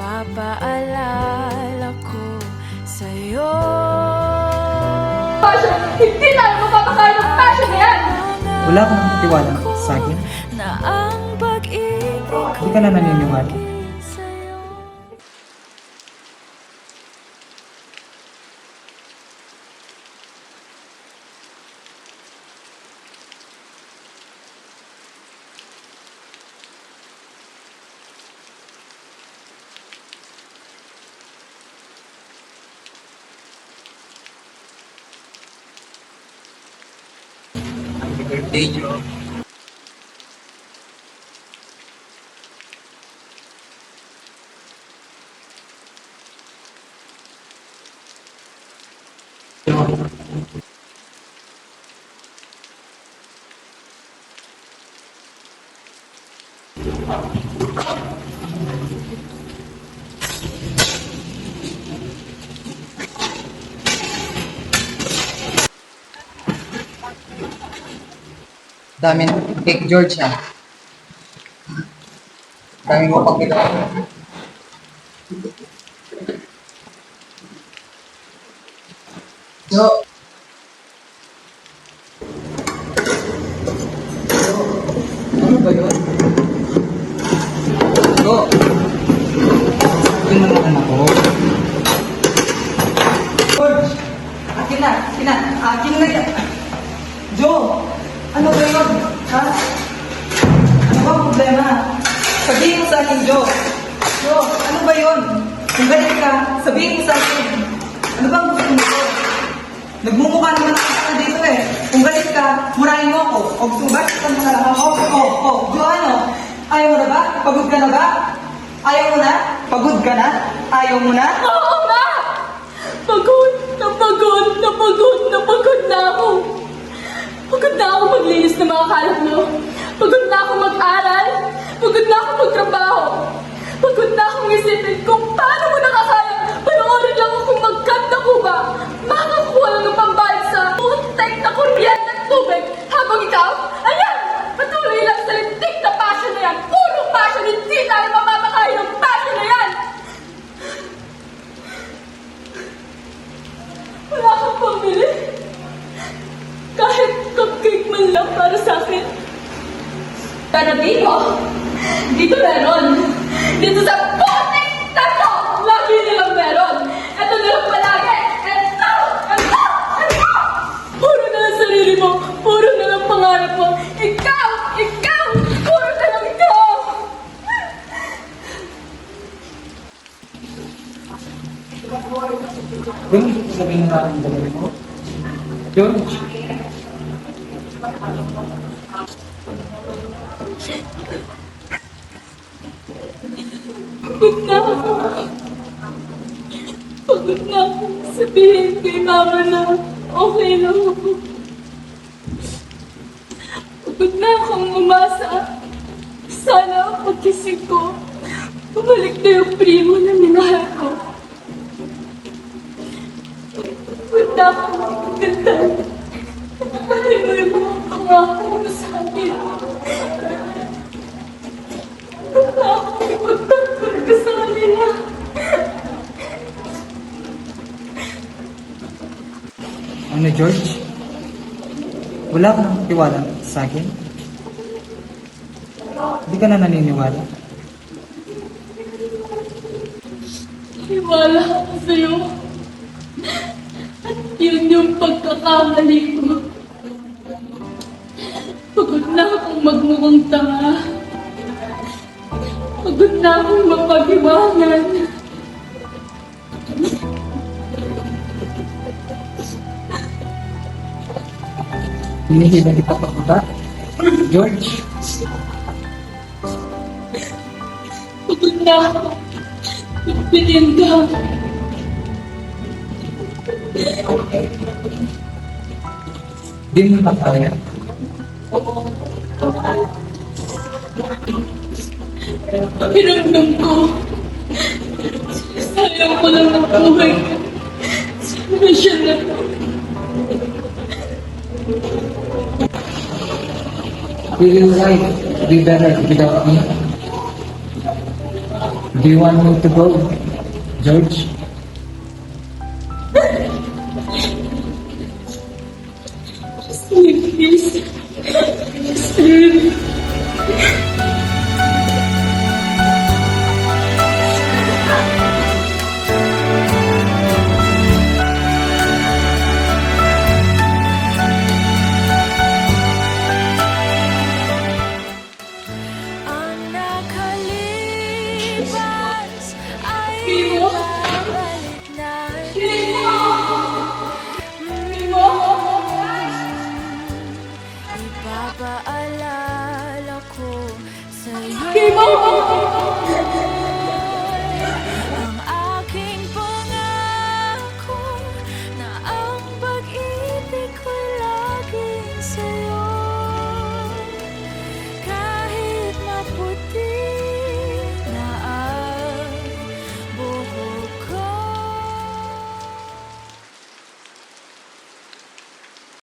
Papaalala ko sa'yo. Passion! Hindi tayo mapapakain ng passion na yan! Wala kang tiwala sa akin? Na ang pag-ibig Hindi ka na naniniwala? sa'yo. Happy birthday, Joe. Dami cake, George, ha? Dami mo pag Jo! Ano ba yun? Jo! Yun naman anak ko. George! Akin na! Akin na yan! Joe! Ano ba yun? Ha? Ano ba ang problema? Sabihin mo sa akin, Joe! Joe, ano ba yun? Kung galit ka, sabihin mo sa akin. Ano bang gusto mo, Joe? Nagmumukha naman ako dito eh. Kung galit ka, murahin mo ako. O gusto mo ba? Gusto mo na lang ako? Joe, ano? Ayaw mo na ba? Pagod ka na ba? Ayaw mo na? Pagod ka na? Ayaw mo na? Oo nga! Pagod na ako! Pagod na ako maglinis ng mga kalat mo. Pagod na ako mag-aral. Pagod na ako magtrabaho. Pagod na akong isipin kung paano mo nakakaya. Panoorin lang akong magkanta ko ba? Makakuha lang ng pambayad sa putek na kuryente at tubig. Habang ikaw, ayan, patuloy lang sa lintik na passion na yan. Puro passion, hindi tayo mapapakain ng passion na yan. Wala kang pambili. Kahit cupcake man lang para sa akin. Pero dito meron. Dito sa putik na to, lagi nilang meron. Ito nilang palagi. Ito! Puro na lang sarili mo. Puro na lang pangarap mo. Ikaw! Puro na lang ikaw! Yung sabihin na natin gawin mo. George! Pagod na ako. Pagod na ako. Sabihin kay mama na okay lang ako. Pagod na akong umasa. Sana pagkising ko, bumalik na yung primo na minahal ko. Pagod na akong magkanta. Patuloy mo ang pangako mo sa akin. Pagod na akong ipagtanggol ka sa kanila. Ano, George? Wala kang tiwala sa akin? Hindi ka na naniniwala? Iwala ako sa'yo. At yun yung pagkakamali ko. Pagod na akong magmukhang tanga. Pagod na akong mapag-iwanan. Hinihila kita pa ba? George! Pagod na ako. Pagpilin ka. Di mo na kaya. Pakiramdam ko. Sayang ko lang ang buhay. Sana siya na. Will you like be better without me? Do you want me to go, George? Please. Ang nakalipas ay Mimo? lahat